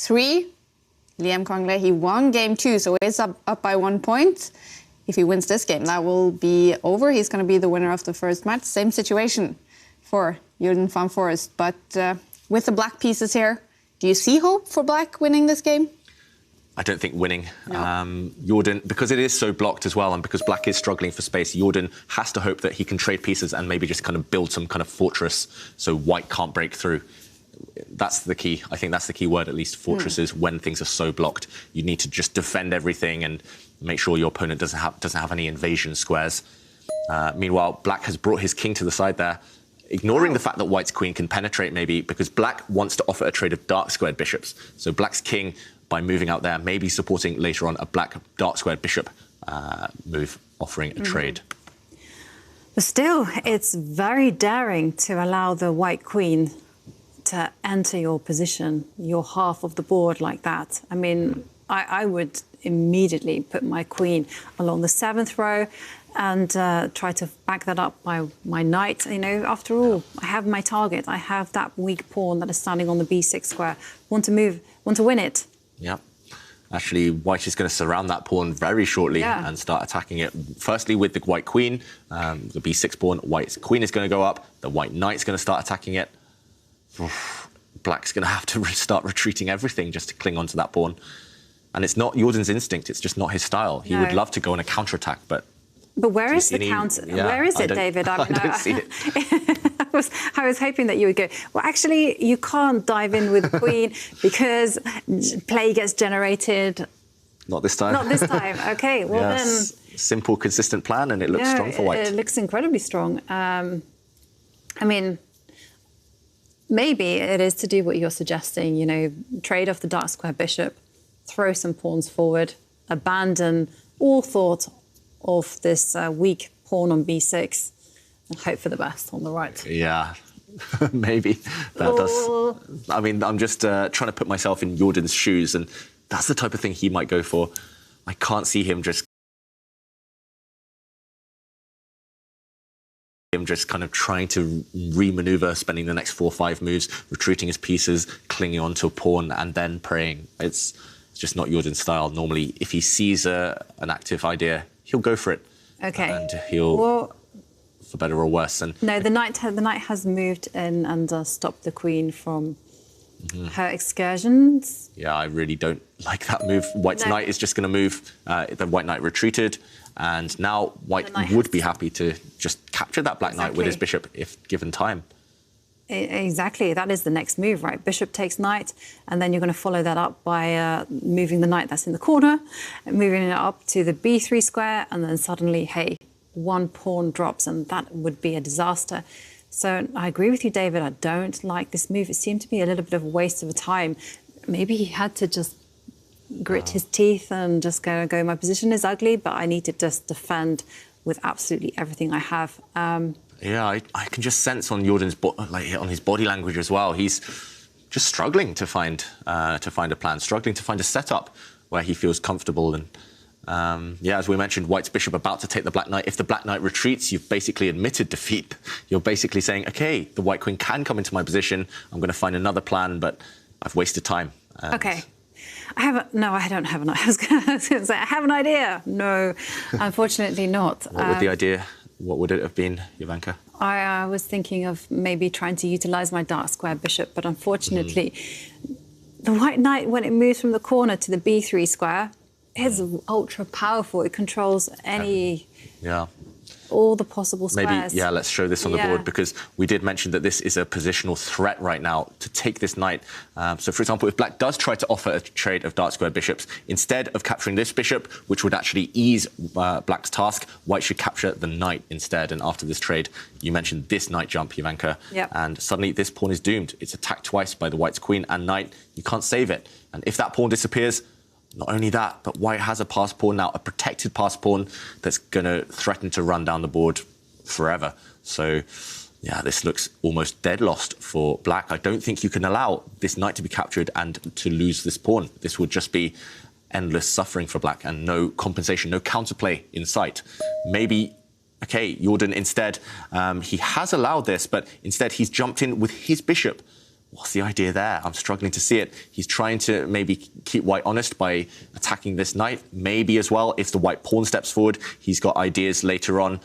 3. 𝙬𝙬𝙬𝙬, he won game 2, so he's up by 1 point. If he wins this game, that will be over. He's going to be the winner of the first match. Same situation for Jorden van Foreest. But with the black pieces here, do you see hope for black winning this game? I don't think winning. No. Jorden, because it is so blocked as well, and because black is struggling for space, Jorden has to hope that he can trade pieces and maybe just kind of build some kind of fortress so white can't break through. That's the key. I think that's the key word, at least, fortresses, when things are so blocked. You need to just defend everything and make sure your opponent doesn't have any invasion squares. Meanwhile, black has brought his king to the side there, ignoring the fact that white's queen can penetrate, maybe, because black wants to offer a trade of dark-squared bishops. So black's king, by moving out there, maybe supporting later on a black dark-squared bishop move, offering a trade. But still, it's very daring to allow the white queen to enter your position, your half of the board like that. I mean, I would immediately put my queen along the 7th row and try to back that up by my knight. You know, after all, I have my target. I have that weak pawn that is standing on the b6 square. Want to move, want to win it. Yeah. Actually, white is going to surround that pawn very shortly and start attacking it. Firstly, with the white queen, the b6 pawn, white's queen is going to go up. The white knight's going to start attacking it. Black's going to have to start retreating everything just to cling onto that pawn. And it's not Jorden's instinct. It's just not his style. He would love to go on a counterattack, but where is the counter? Where is it, David? I mean, I don't see it. I was hoping that you would go, well, actually, you can't dive in with queen because play gets generated. Not this time. Not this time. OK, well then... Simple, consistent plan, and it looks strong for white. It looks incredibly strong. I mean, maybe it is to do what you're suggesting, you know, trade off the dark square bishop, throw some pawns forward, abandon all thought of this weak pawn on b6, and hope for the best on the right. Yeah, maybe that does. I mean, I'm just trying to put myself in Jorden's shoes, and that's the type of thing he might go for. I can't see him just kind of trying to re-maneuver, spending the next 4 or 5 moves, retreating his pieces, clinging onto a pawn, and then praying. It's just not Jorden's style. Normally, if he sees an active idea, he'll go for it. Okay. And he'll, for better or worse. And no, the knight has moved in and stopped the queen from her excursions. Yeah, I really don't like that move. White's knight is just going to move. The white knight retreated. And now white would be happy to just capture that black knight with his bishop if given time. Exactly. That is the next move, right? Bishop takes knight, and then you're going to follow that up by moving the knight that's in the corner, moving it up to the b3 square, and then suddenly, hey, 1 pawn drops, and that would be a disaster. So I agree with you, David. I don't like this move. It seemed to be a little bit of a waste of time. Maybe he had to just grit his teeth and just go, my position is ugly, but I need to just defend with absolutely everything I have. Yeah, I can just sense on Jorden's on his body language as well. He's just struggling to find a plan, struggling to find a setup where he feels comfortable. And yeah, as we mentioned, white's bishop about to take the black knight. If the black knight retreats, you've basically admitted defeat. You're basically saying, OK, the white queen can come into my position. I'm going to find another plan, but I've wasted time. OK. No, I don't have an idea. I was going to say, I have an idea. No, unfortunately not. What would the idea? What would it have been, Jovanka? I was thinking of maybe trying to utilise my dark square bishop, but unfortunately, the white knight, when it moves from the corner to the b3 square, is ultra powerful. It controls any... all the possible squares. Maybe, let's show this on the board, because we did mention that this is a positional threat right now to take this knight. So, for example, if black does try to offer a trade of dark square bishops, instead of capturing this bishop, which would actually ease black's task, white should capture the knight instead. And after this trade, you mentioned this knight jump, Jovanka, and suddenly this pawn is doomed. It's attacked twice by the white's queen and knight. You can't save it. And if that pawn disappears, not only that, but white has a passed pawn now, a protected passed pawn that's going to threaten to run down the board forever. So, yeah, this looks almost dead lost for black. I don't think you can allow this knight to be captured and to lose this pawn. This would just be endless suffering for black and no compensation, no counterplay in sight. Maybe, OK, Jorden instead, he has allowed this, but instead he's jumped in with his bishop. what's the idea there? I'm struggling to see it. He's trying to maybe keep white honest by attacking this knight. Maybe as well, if the white pawn steps forward, he's got ideas later on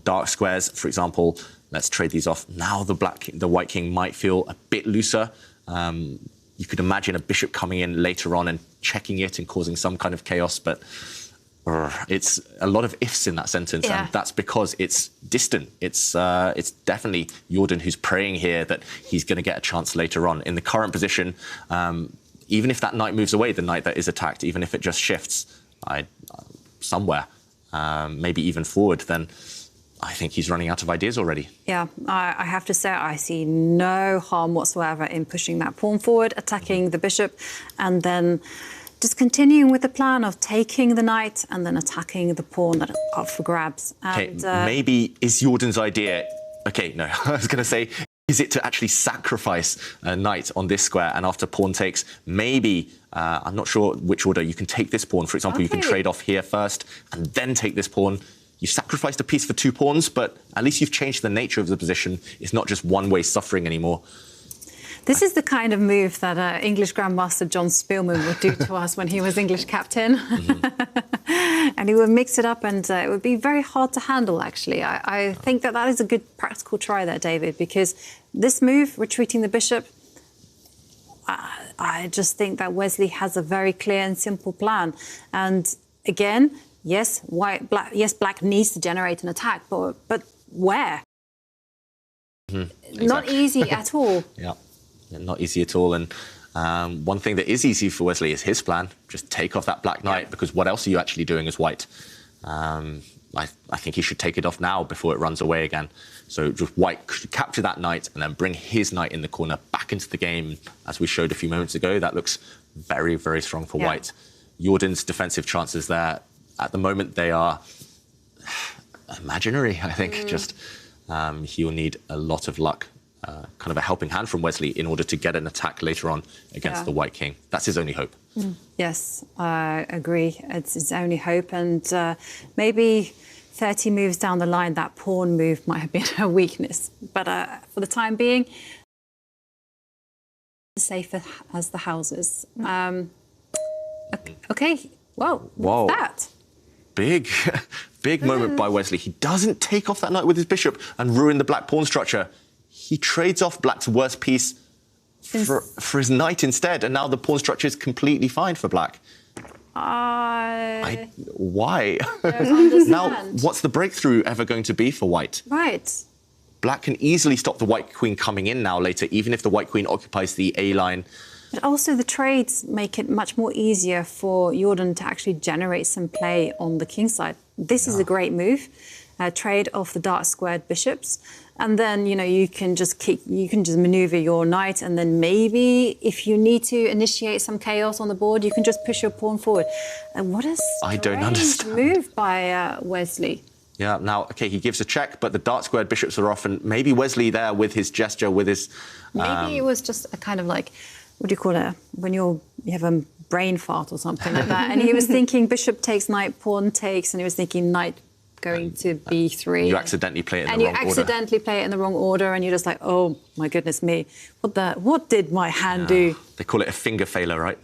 dark squares. For example, let's trade these off. Now the white king might feel a bit looser. You could imagine a bishop coming in later on and checking it and causing some kind of chaos, but it's a lot of ifs in that sentence, and that's because it's distant. It's definitely Jorden who's praying here that he's going to get a chance later on. In the current position, even if that knight moves away, the knight that is attacked, even if it just shifts somewhere, maybe even forward, then I think he's running out of ideas already. Yeah, I have to say I see no harm whatsoever in pushing that pawn forward, attacking the bishop, and then just continuing with the plan of taking the knight and then attacking the pawn that are up for grabs. And, maybe is Jordan's idea... OK, no, I was going to say, is it to actually sacrifice a knight on this square, and after pawn takes, maybe, I'm not sure which order, you can take this pawn. For example, you can trade off here first and then take this pawn. You sacrificed a piece for 2 pawns, but at least you've changed the nature of the position. It's not just one-way suffering anymore. This is the kind of move that English Grandmaster John Spielman would do to us when he was English captain. And he would mix it up, and it would be very hard to handle, actually. I think that is a good practical try there, David, because this move, retreating the bishop, I just think that Wesley has a very clear and simple plan. And again, yes, black needs to generate an attack, but where? Exactly. Not easy at all. Yeah, not easy at all. And one thing that is easy for Wesley is his plan. Just take off that black knight, because what else are you actually doing as white? I think he should take it off now before it runs away again. So just white should capture that knight and then bring his knight in the corner back into the game, as we showed a few moments ago. That looks very, very strong for white. Jordan's defensive chances there, at the moment, they are imaginary, I think. Just he'll need a lot of luck, kind of a helping hand from Wesley in order to get an attack later on against the white king. That's his only hope. Yes, I agree. It's his only hope. And maybe 30 moves down the line, that pawn move might have been a weakness. But for the time being, safe as the houses. OK, well, what's that? Big moment by Wesley. He doesn't take off that knight with his bishop and ruin the black pawn structure. He trades off black's worst piece for his knight instead, and now the pawn structure is completely fine for black. Why? Now, what's the breakthrough ever going to be for white? Right. Black can easily stop the white queen coming in now later, even if the white queen occupies the A line. But also the trades make it much more easier for Jorden to actually generate some play on the king side. This is a great move. Trade off the dark squared bishops, and then you can just maneuver your knight, and then maybe if you need to initiate some chaos on the board, you can just push your pawn forward. And what a strange move by Wesley. Yeah, now, OK, he gives a check, but the dark squared bishops are often... Maybe Wesley there with his gesture, with his... Maybe it was just a kind of like, what do you call it, when you have a brain fart or something like that. And he was thinking bishop takes knight, pawn takes, and he was thinking knight going to b3. You accidentally play it in the wrong order. And you accidentally play it in the wrong order, and you're just like, oh, my goodness me. What did my hand do? They call it a finger failure, right?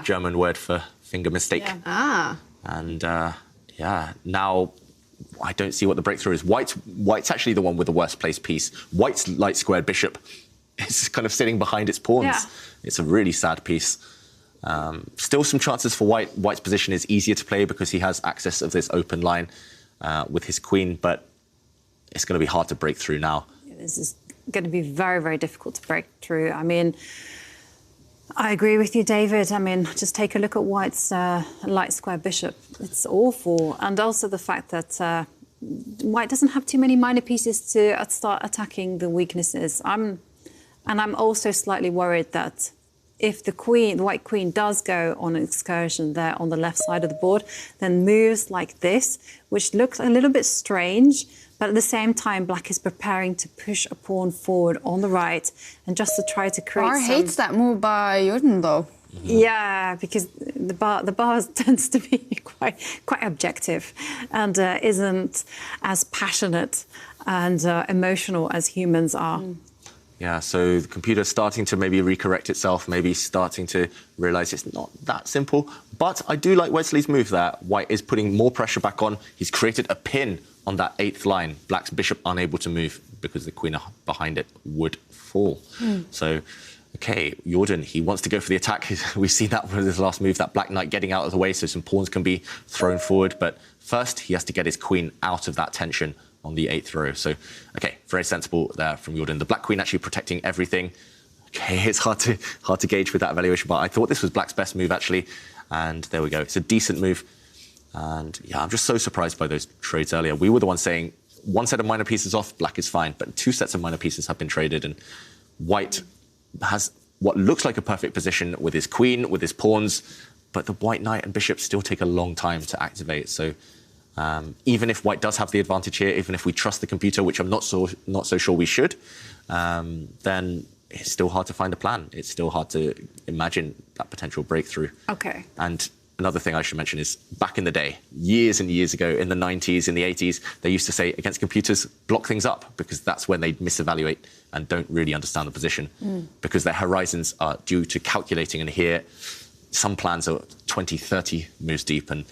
German word for finger mistake. And, now... I don't see what the breakthrough is. White's actually the one with the worst placed piece. White's light squared bishop is kind of sitting behind its pawns. It's a really sad piece. Still some chances for white. White's position is easier to play because he has access of this open line with his queen, but it's going to be hard to break through now. This is going to be very, very difficult to break through. I mean, I agree with you, David. I mean, just take a look at White's light square bishop. It's awful. And also the fact that White doesn't have too many minor pieces to start attacking the weaknesses. I'm also slightly worried that if the white queen does go on an excursion there on the left side of the board, then moves like this, which looks a little bit strange, but at the same time, black is preparing to push a pawn forward on the right and just to try to create hates that move by Jorden, though. Yeah, because the bar tends to be quite objective and isn't as passionate and emotional as humans are. Yeah, so the computer's starting to maybe recorrect itself, maybe starting to realise it's not that simple. But I do like Wesley's move there. White is putting more pressure back on. He's created a pin on that 8th line. Black's bishop unable to move because the queen behind it would fall. So, OK, Jorden, he wants to go for the attack. We've seen that with his last move, that black knight getting out of the way so some pawns can be thrown forward. But first, he has to get his queen out of that tension on the 8th row. So, OK, very sensible there from Jorden. The black queen actually protecting everything. OK, it's hard to gauge with that evaluation, but I thought this was black's best move, actually. And there we go. It's a decent move. And, yeah, I'm just so surprised by those trades earlier. We were the ones saying one set of minor pieces off, black is fine, but 2 sets of minor pieces have been traded, and white has what looks like a perfect position with his queen, with his pawns, but the white knight and bishop still take a long time to activate. So even if white does have the advantage here, even if we trust the computer, which I'm not so sure we should, then it's still hard to find a plan. It's still hard to imagine that potential breakthrough. OK. And another thing I should mention is back in the day, years and years ago, in the 90s, in the 80s, they used to say against computers, block things up, because that's when they misevaluate and don't really understand the position, because their horizons are due to calculating. And here, some plans are 20, 30 moves deep, and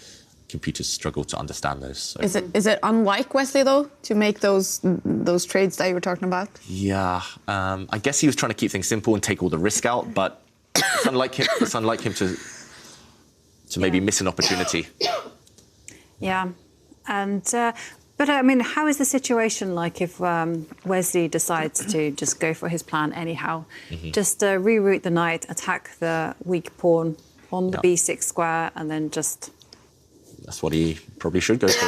computers struggle to understand those. So. Is it unlike Wesley, though, to make those trades that you were talking about? Yeah, I guess he was trying to keep things simple and take all the risk out, but it's unlike him to maybe miss an opportunity. Yeah, and but I mean, how is the situation like if Wesley decides to just go for his plan anyhow, just reroute the knight, attack the weak pawn on the b6 square, and then just... That's what he probably should go for.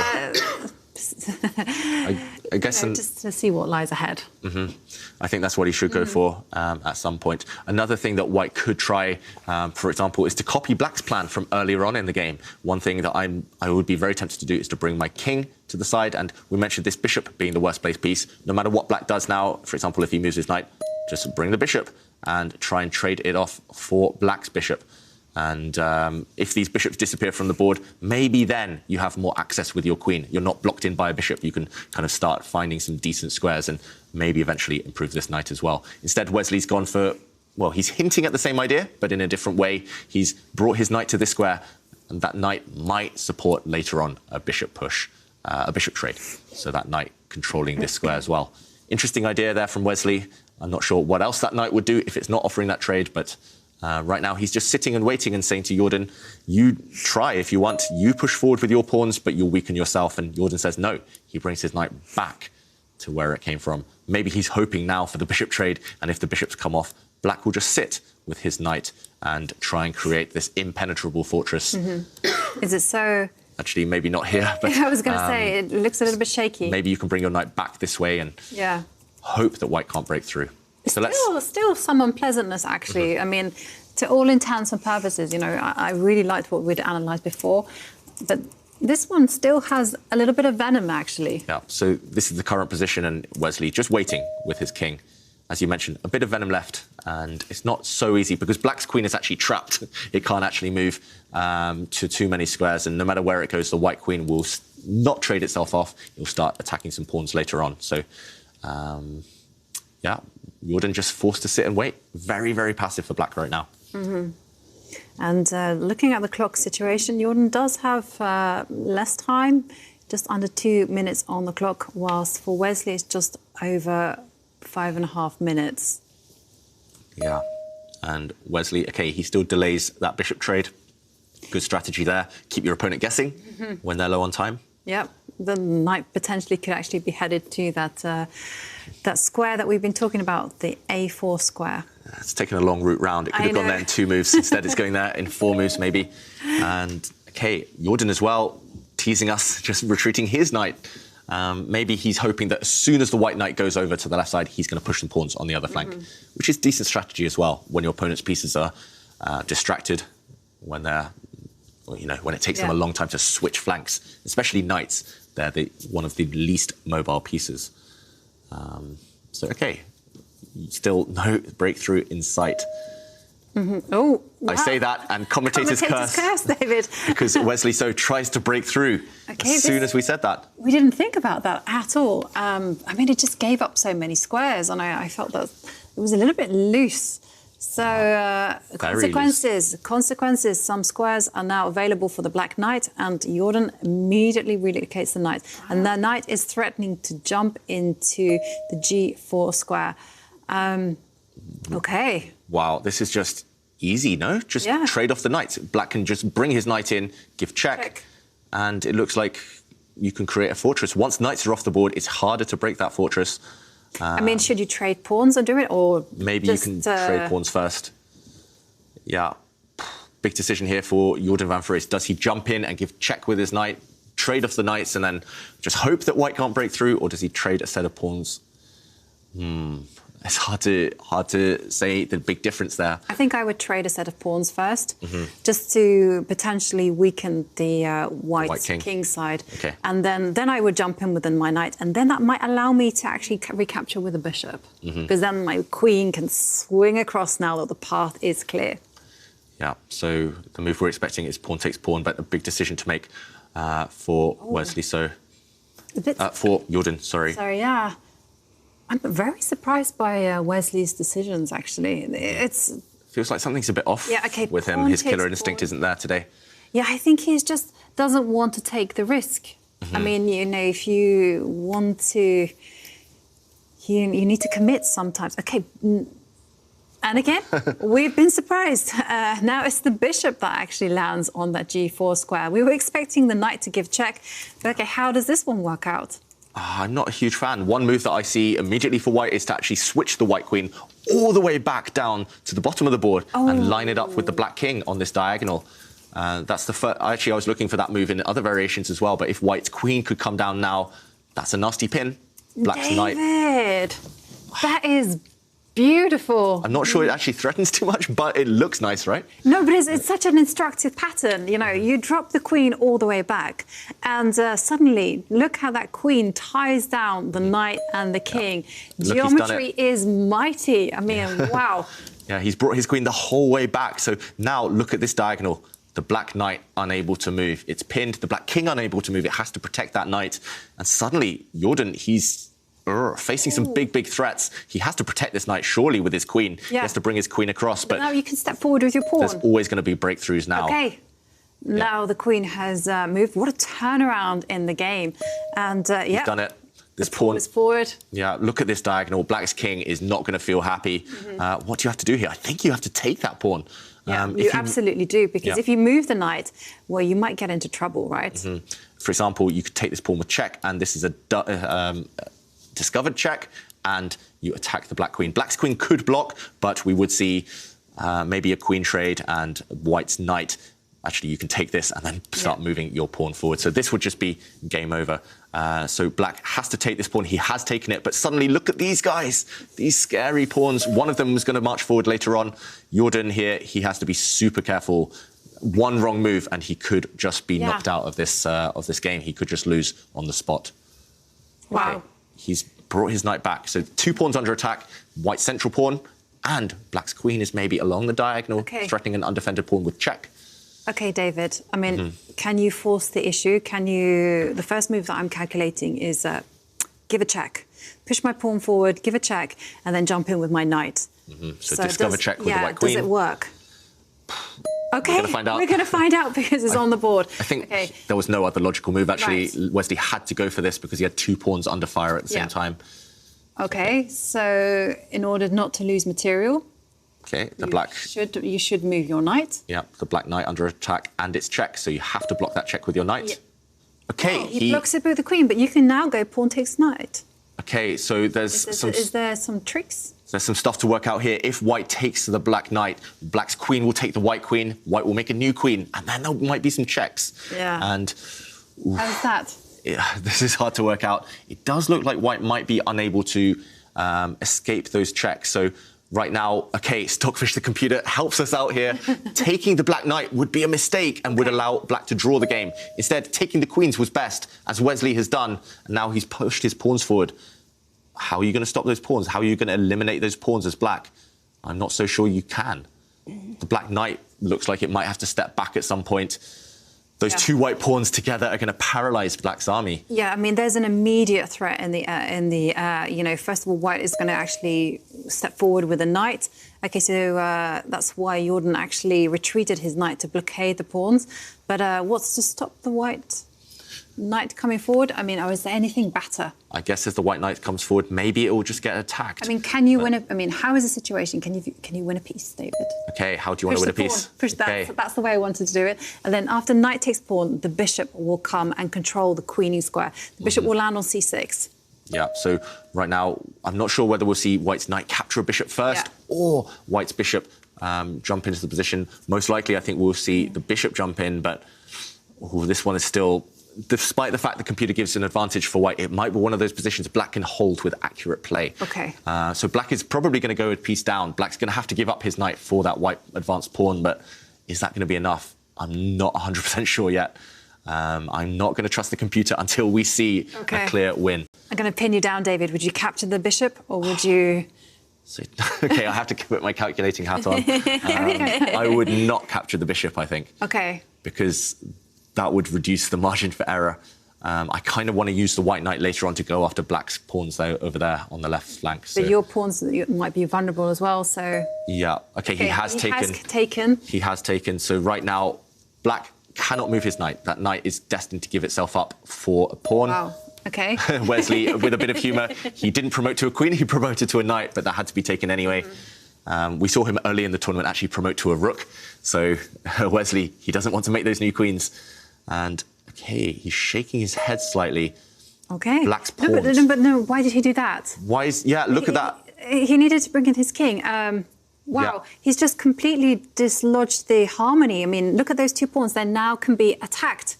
I guess... just to see what lies ahead. I think that's what he should go for at some point. Another thing that white could try, for example, is to copy black's plan from earlier on in the game. One thing that I would be very tempted to do is to bring my king to the side. And we mentioned this bishop being the worst placed piece. No matter what black does now, for example, if he moves his knight, just bring the bishop and try and trade it off for black's bishop. And if these bishops disappear from the board, maybe then you have more access with your queen. You're not blocked in by a bishop. You can kind of start finding some decent squares and maybe eventually improve this knight as well. Instead, Wesley's gone for, well, he's hinting at the same idea, but in a different way. He's brought his knight to this square, and that knight might support later on a bishop push, a bishop trade. So that knight controlling this square as well. Interesting idea there from Wesley. I'm not sure what else that knight would do if it's not offering that trade, but... right now, he's just sitting and waiting and saying to Jorden, you try if you want, you push forward with your pawns, but you'll weaken yourself. And Jorden says no. He brings his knight back to where it came from. Maybe he's hoping now for the bishop trade, and if the bishops come off, black will just sit with his knight and try and create this impenetrable fortress. Is it so... Actually, maybe not here, but... I was going to say, it looks a little bit shaky. Maybe you can bring your knight back this way and hope that white can't break through. So Still some unpleasantness, actually. I mean, to all intents and purposes, you know, I really liked what we'd analysed before, but this one still has a little bit of venom, actually. Yeah, so this is the current position, and Wesley just waiting with his king. As you mentioned, a bit of venom left, and it's not so easy because black's queen is actually trapped. It can't actually move to too many squares, and no matter where it goes, the white queen will not trade itself off. It will start attacking some pawns later on. So, yeah, Jorden just forced to sit and wait. Very, very passive for black right now. And looking at the clock situation, Jorden does have less time, just under 2 minutes on the clock, whilst for Wesley it's just over 5.5 minutes. Yeah, and Wesley, OK, he still delays that bishop trade. Good strategy there. Keep your opponent guessing when they're low on time. Yep, the knight potentially could actually be headed to that square that we've been talking about, the A4 square. It's taken a long route round. It could have gone there in 2 moves. Instead, it's going there in 4 moves, maybe. And, OK, Jorden as well, teasing us, just retreating his knight. Maybe he's hoping that as soon as the white knight goes over to the left side, he's going to push some pawns on the other flank, which is decent strategy as well, when your opponent's pieces are distracted, when they're, you know, when it takes them a long time to switch flanks, especially knights. They're one of the least mobile pieces. So, OK, still no breakthrough in sight. Oh, I say that, and commentators curse, David. because Wesley So tries to break through as soon as we said that. We didn't think about that at all. I mean, it just gave up so many squares, and I felt that it was a little bit loose. So consequences. Some squares are now available for the black knight, and Jorden immediately relocates the knight. And the knight is threatening to jump into the g4 square. Okay. Wow, this is just easy, no? Just trade off the knight. Black can just bring his knight in, give check, and it looks like you can create a fortress. Once knights are off the board, it's harder to break that fortress. I mean, should you trade pawns and do it, or maybe you can trade pawns first? Yeah, big decision here for Jorden van Foreest. Does he jump in and give check with his knight, trade off the knights, and then just hope that white can't break through, or does he trade a set of pawns? It's hard to say the big difference there. I think I would trade a set of pawns first, just to potentially weaken the white king side. Okay. And then I would jump in with my knight, and then that might allow me to actually recapture with a bishop, because then my queen can swing across now that the path is clear. Yeah, so the move we're expecting is pawn takes pawn, but a big decision to make for Wesley So. For Jorden, sorry. Sorry, yeah. I'm very surprised by Wesley's decisions, actually. Feels like something's a bit off with him. His killer instinct isn't there today. Yeah, I think he just doesn't want to take the risk. I mean, you know, if you want to... You need to commit sometimes. Okay, and again, we've been surprised. Now it's the bishop that actually lands on that g4 square. We were expecting the knight to give check. But OK, how does this one work out? I'm not a huge fan. One move that I see immediately for white is to actually switch the white queen all the way back down to the bottom of the board and line it up with the black king on this diagonal. That's the first. Actually, I was looking for that move in other variations as well. But if white's queen could come down now, that's a nasty pin. Black's knight. David, that is beautiful. I'm not sure it actually threatens too much, but it looks nice, right? No, but it's such an instructive pattern. You know, you drop the queen all the way back, and suddenly, look how that queen ties down the knight and the king. Yeah. Geometry is mighty. I mean, wow. Yeah, he's brought his queen the whole way back. So now look at this diagonal. The black knight unable to move. It's pinned. The black king unable to move. It has to protect that knight. And suddenly, Jorden, he's facing some big threats. He has to protect this knight, surely, with his queen. He has to bring his queen across. But now you can step forward with your pawn. There's always going to be breakthroughs now. OK. Now the queen has moved. What a turnaround in the game. And, He's done it. This pawn is forward. Yeah, look at this diagonal. Black's king is not going to feel happy. What do you have to do here? I think you have to take that pawn. Yeah, you absolutely do, because if you move the knight, well, you might get into trouble, right? For example, you could take this pawn with check, and this is a discovered check, and you attack the black queen. Black's queen could block, but we would see maybe a queen trade and white's knight. Actually, you can take this and then start moving your pawn forward. So this would just be game over. So black has to take this pawn. He has taken it, but suddenly look at these guys, these scary pawns. One of them was going to march forward later on. Jorden here, he has to be super careful. One wrong move and he could just be knocked out of this game. He could just lose on the spot. Wow. Okay. He's brought his knight back. So 2 pawns under attack, white's central pawn, and black's queen is maybe along the diagonal, threatening an undefended pawn with check. OK, David, I mean, can you force the issue? Can you... The first move that I'm calculating is give a check. Push my pawn forward, give a check, and then jump in with my knight. So discover check with the white queen. Does it work? OK, we're going to find out because it's on the board. I think there was no other logical move, actually. Wesley had to go for this because he had 2 pawns under fire at the same time. OK, so in order not to lose material... OK, the black... You should move your knight. Yeah, the black knight under attack, and it's check, so you have to block that check with your knight. Yeah. OK, well, he blocks it with the queen, but you can now go pawn takes knight. OK, so is there some tricks? There's some stuff to work out here. If white takes the black knight, black's queen will take the white queen, white will make a new queen, and then there might be some checks. Yeah. And... How's that? Yeah, this is hard to work out. It does look like white might be unable to escape those checks, so... Right now, OK, Stockfish the computer helps us out here. Taking the black knight would be a mistake and would allow black to draw the game. Instead, taking the queens was best, as Wesley has done, and now he's pushed his pawns forward. How are you going to stop those pawns? How are you going to eliminate those pawns as black? I'm not so sure you can. the black knight looks like it might have to step back at some point. Those two white pawns together are going to paralyze black's army. Yeah, I mean, there's an immediate threat in the you know, first of all, white is going to actually step forward with a knight. Okay, so that's why Jorden actually retreated his knight to blockade the pawns. But what's to stop the white knight coming forward? I mean, or is there anything better? I guess as the white knight comes forward, maybe it will just get attacked. I mean, can you win a... I mean, how is the situation? Can you win a piece, David? Okay, how do you want to win a piece? Push that. Okay. That's the way I wanted to do it. And then after knight takes pawn, the bishop will come and control the queening square. The bishop will land on c6. Yeah, so right now, I'm not sure whether we'll see white's knight capture a bishop first or white's bishop jump into the position. Most likely, I think we'll see the bishop jump in, but this one is still... Despite the fact the computer gives an advantage for white, it might be one of those positions black can hold with accurate play. Okay. So black is probably going to go with piece down. Black's going to have to give up his knight for that white advanced pawn, but is that going to be enough? I'm not 100% sure yet. I'm not going to trust the computer until we see a clear win. I'm going to pin you down, David. Would you capture the bishop or would you... So, OK, I have to put my calculating hat on. I would not capture the bishop, I think. OK. Because that would reduce the margin for error. I kind of want to use the white knight later on to go after black's pawns though, over there on the left flank. So. But your pawns might be vulnerable as well, so... Yeah, OK, he has taken. He has taken. So right now, black cannot move his knight. That knight is destined to give itself up for a pawn. Wow, OK. Wesley, with a bit of humour, he didn't promote to a queen, he promoted to a knight, but that had to be taken anyway. We saw him early in the tournament actually promote to a rook. So Wesley, he doesn't want to make those new queens. And, OK, he's shaking his head slightly. OK. Black's pawns. No, but no, why did he do that? Why is... Yeah, look at that. He needed to bring in his king. Wow, he's just completely dislodged the harmony. I mean, look at those two pawns. They now can be attacked.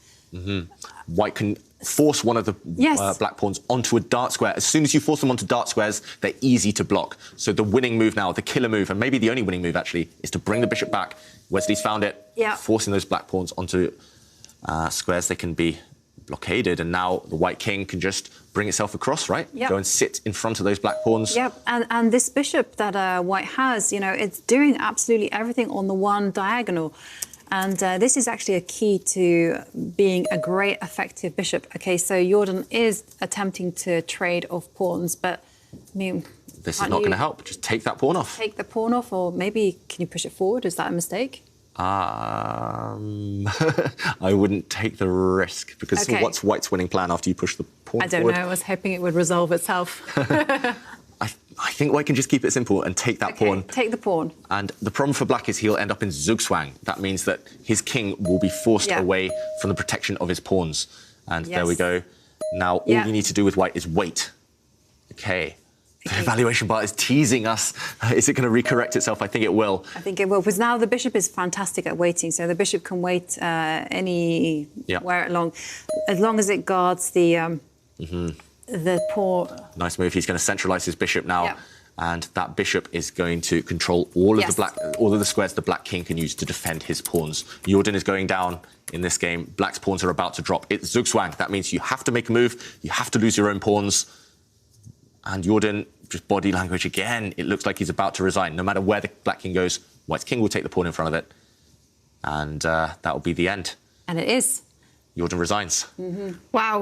White can force one of the black pawns onto a dart square. As soon as you force them onto dart squares, they're easy to block. So the winning move now, the killer move, and maybe the only winning move, actually, is to bring the bishop back. Wesley's found it, forcing those black pawns onto squares. They can be blockaded, and now the white king can just bring itself across, right? Go and sit in front of those black pawns. And this bishop that white has, you know, it's doing absolutely everything on the one diagonal. And this is actually a key to being a great, effective bishop. OK, so Jorden is attempting to trade off pawns, but, I mean... This is not going to help. Just take that pawn off. Take the pawn off, or maybe can you push it forward? Is that a mistake? I wouldn't take the risk, because what's white's winning plan after you push the pawn forward? I don't know. I was hoping it would resolve itself. I think white can just keep it simple and take that pawn. Take the pawn. And the problem for black is he'll end up in 𝙬𝙬𝙬𝙬. That means that his king will be forced away from the protection of his pawns. And there we go. Now, all you need to do with white is wait. OK. The evaluation bar is teasing us. Is it going to recorrect itself? I think it will. I think it will, because now the bishop is fantastic at waiting. So the bishop can wait anywhere along, as long as it guards the pawn. Nice move. He's going to centralise his bishop now, and that bishop is going to control all of the squares the black king can use to defend his pawns. Jorden is going down in this game. Black's pawns are about to drop. It's 𝙬𝙬𝙬. That means you have to make a move. You have to lose your own pawns. And Jorden, just body language again, it looks like he's about to resign. No matter where the black king goes, white's king will take the pawn in front of it. And that will be the end. And it is. Jorden resigns. Wow.